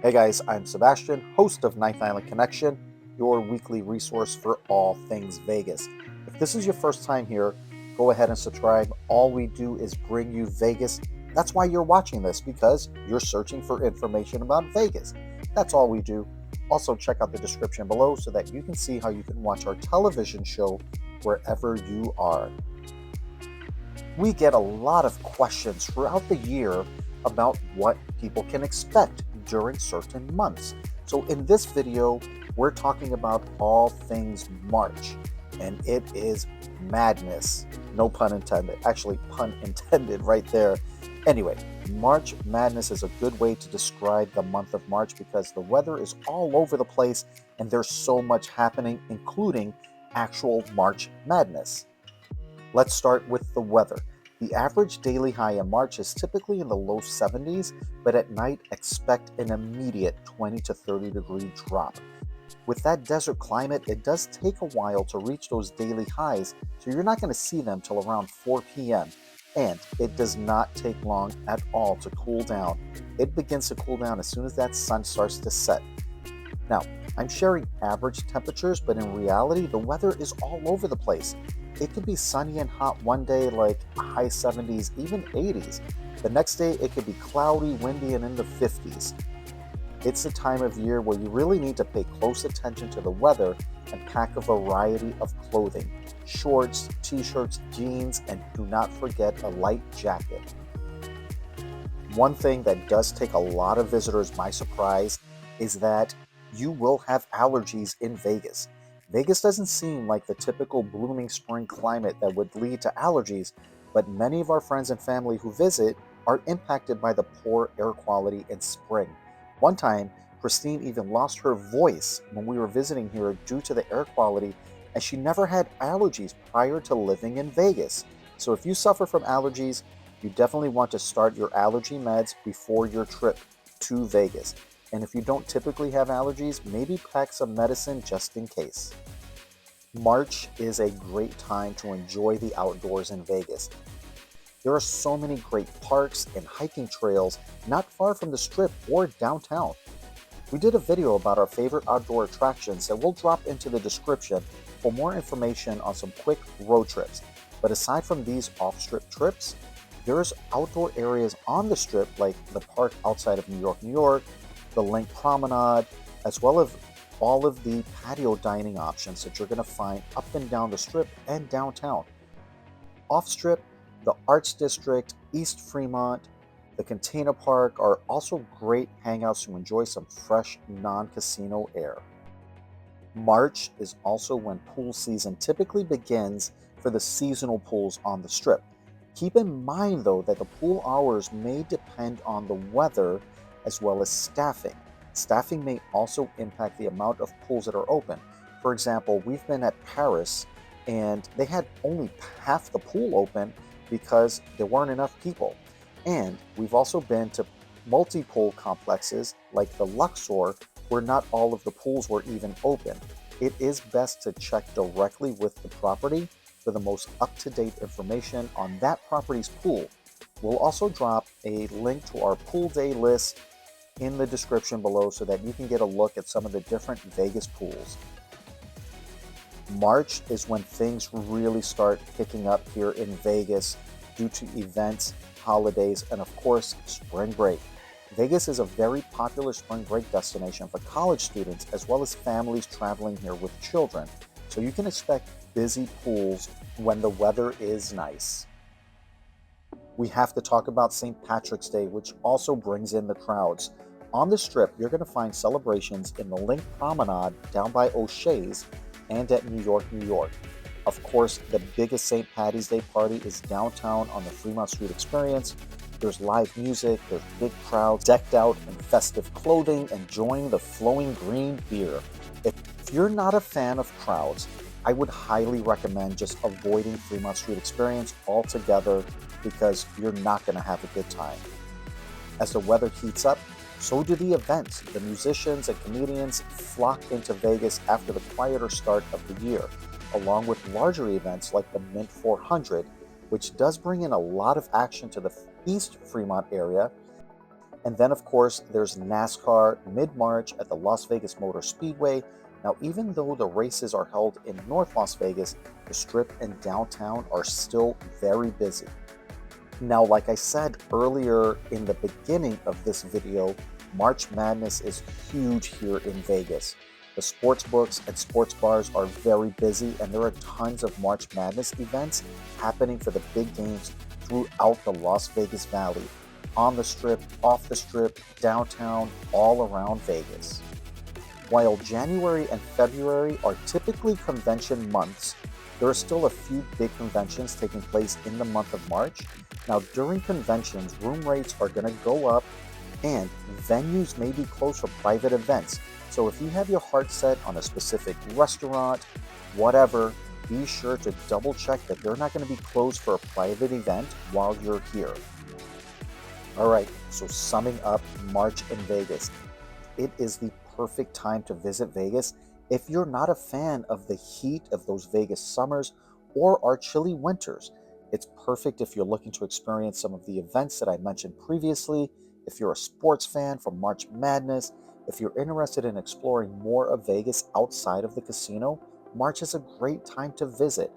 Hey guys, I'm Sebastian, host of Ninth Island Connection, your weekly resource for all things Vegas. If this is your first time here, go ahead and subscribe. All we do is bring you Vegas. That's why you're watching this, because you're searching for information about Vegas. That's all we do. Also, check out the description below so that you can see how you can watch our television show wherever you are. We get a lot of questions throughout the year about what people can expect during certain months. So in this video, we're talking about all things March, and it is madness. No pun intended. Actually, pun intended right there. Anyway, March Madness is a good way to describe the month of March because the weather is all over the place and there's so much happening, including actual March Madness. Let's start with the weather. The average daily high in March is typically in the low 70s, but at night expect an immediate 20 to 30 degree drop. With that desert climate, it does take a while to reach those daily highs, so you're not going to see them till around 4 p.m. And it does not take long at all to cool down. It begins to cool down as soon as that sun starts to set. Now, I'm sharing average temperatures, but in reality, the weather is all over the place. It could be sunny and hot one day, like high 70s, even 80s. The next day, it could be cloudy, windy, and in the 50s. It's the time of year where you really need to pay close attention to the weather and pack a variety of clothing: shorts, t-shirts, jeans, and do not forget a light jacket. One thing that does take a lot of visitors by surprise is that you will have allergies in Vegas. Vegas doesn't seem like the typical blooming spring climate that would lead to allergies, but many of our friends and family who visit are impacted by the poor air quality in spring. One time, Christine even lost her voice when we were visiting here due to the air quality, and she never had allergies prior to living in Vegas. So if you suffer from allergies, you definitely want to start your allergy meds before your trip to Vegas. And if you don't typically have allergies, maybe pack some medicine just in case. March is a great time to enjoy the outdoors in Vegas. There are so many great parks and hiking trails not far from the Strip or downtown. We did a video about our favorite outdoor attractions that we'll drop into the description for more information on some quick road trips. But aside from these off-Strip trips, there's outdoor areas on the Strip like the park outside of New York, the Link Promenade, as well as all of the patio dining options that you're going to find up and down the Strip and downtown. Off-Strip, the Arts District, East Fremont, the Container Park are also great hangouts to enjoy some fresh non-casino air. March is also when pool season typically begins for the seasonal pools on the Strip. Keep in mind though that the pool hours may depend on the weather as well as staffing. Staffing may also impact the amount of pools that are open. For example, we've been at Paris and they had only half the pool open because there weren't enough people. And we've also been to multi-pool complexes like the Luxor where not all of the pools were even open. It is best to check directly with the property for the most up-to-date information on that property's pool. We'll also drop a link to our pool day list in the description below so that you can get a look at some of the different Vegas pools. March is when things really start picking up here in Vegas due to events, holidays, and of course, spring break. Vegas is a very popular spring break destination for college students as well as families traveling here with children. So you can expect busy pools when the weather is nice. We have to talk about St. Patrick's Day, which also brings in the crowds. On the Strip, you're going to find celebrations in the Link Promenade down by O'Shea's and at New York. Of course, the biggest St. Patty's Day party is downtown on the Fremont Street Experience. There's live music, there's big crowds decked out in festive clothing, enjoying the flowing green beer. If you're not a fan of crowds, I would highly recommend just avoiding Fremont Street Experience altogether because you're not going to have a good time. As the weather heats up, so do the events. The musicians and comedians flock into Vegas after the quieter start of the year, along with larger events like the Mint 400, which does bring in a lot of action to the East Fremont area. And then, of course, there's NASCAR mid-March at the Las Vegas Motor Speedway. Now, even though the races are held in North Las Vegas, the Strip and downtown are still very busy. Now, like I said earlier in the beginning of this video, March Madness is huge here in Vegas. The sports books and sports bars are very busy, and there are tons of March Madness events happening for the big games throughout the Las Vegas Valley, on the Strip, off the Strip, downtown, all around Vegas. While January and February are typically convention months, there are still a few big conventions taking place in the month of March. Now, during conventions, room rates are going to go up and venues may be closed for private events. So if you have your heart set on a specific restaurant, whatever, be sure to double check that they're not going to be closed for a private event while you're here. All right, so summing up March in Vegas, it is the perfect time to visit Vegas if you're not a fan of the heat of those Vegas summers or our chilly winters. It's perfect if you're looking to experience some of the events that I mentioned previously, if you're a sports fan for March Madness, if you're interested in exploring more of Vegas outside of the casino, March is a great time to visit.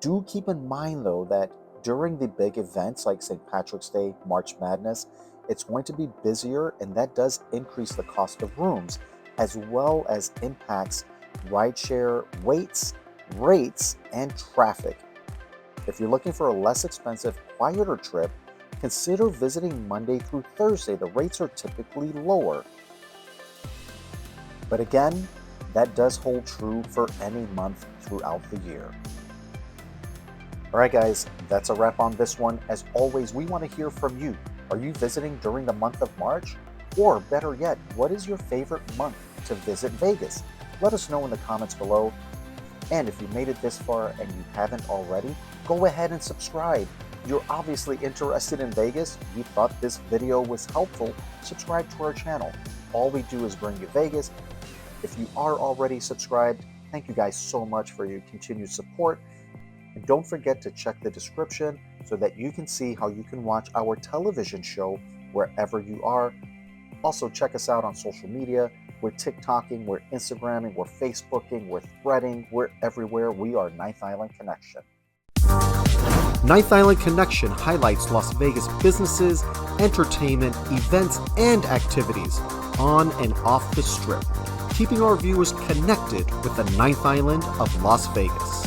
Do keep in mind though that during the big events like St. Patrick's Day, March Madness, it's going to be busier, and that does increase the cost of rooms, as well as impacts rideshare waits, rates, and traffic. If you're looking for a less expensive, quieter trip, consider visiting Monday through Thursday. The rates are typically lower. But again, that does hold true for any month throughout the year. All right, guys, that's a wrap on this one. As always, we want to hear from you. Are you visiting during the month of March? Or better yet, what is your favorite month to visit Vegas? Let us know in the comments below. And if you made it this far and you haven't already, go ahead and subscribe. You're obviously interested in Vegas. You thought this video was helpful. Subscribe to our channel. All we do is bring you Vegas. If you are already subscribed, thank you guys so much for your continued support. And don't forget to check the description so that you can see how you can watch our television show wherever you are. Also, check us out on social media. We're TikToking, we're Instagramming, we're Facebooking, we're Threading, we're everywhere. We are Ninth Island Connection. Ninth Island Connection highlights Las Vegas businesses, entertainment, events, and activities on and off the Strip, keeping our viewers connected with the Ninth Island of Las Vegas.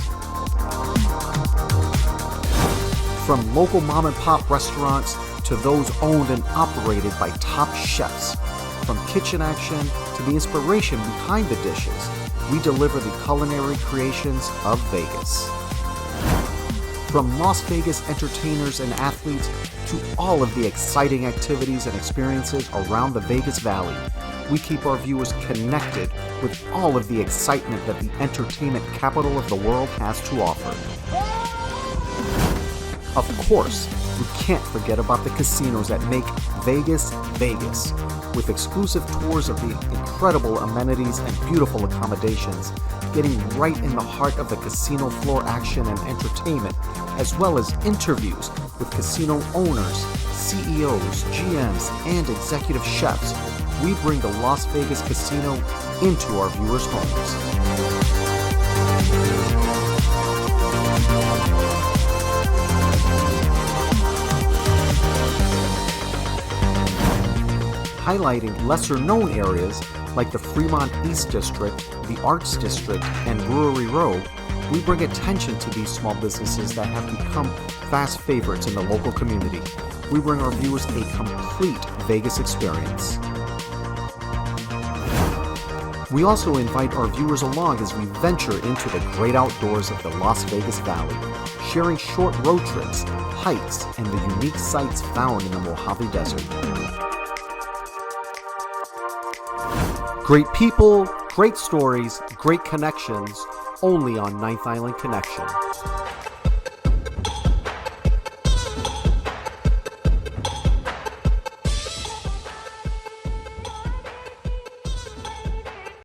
From local mom and pop restaurants to those owned and operated by top chefs, from kitchen action to the inspiration behind the dishes, we deliver the culinary creations of Vegas. From Las Vegas entertainers and athletes to all of the exciting activities and experiences around the Vegas Valley, we keep our viewers connected with all of the excitement that the entertainment capital of the world has to offer. Of course, we can't forget about the casinos that make Vegas, Vegas, with exclusive tours of the incredible amenities and beautiful accommodations, getting right in the heart of the casino floor action and entertainment, as well as interviews with casino owners, CEOs, GMs, and executive chefs. We bring the Las Vegas Casino into our viewers' homes. Highlighting lesser-known areas like the Fremont East District, the Arts District, and Brewery Row, we bring attention to these small businesses that have become fast favorites in the local community. We bring our viewers a complete Vegas experience. We also invite our viewers along as we venture into the great outdoors of the Las Vegas Valley, sharing short road trips, hikes, and the unique sights found in the Mojave Desert. Great people, great stories, great connections, only on Ninth Island Connection.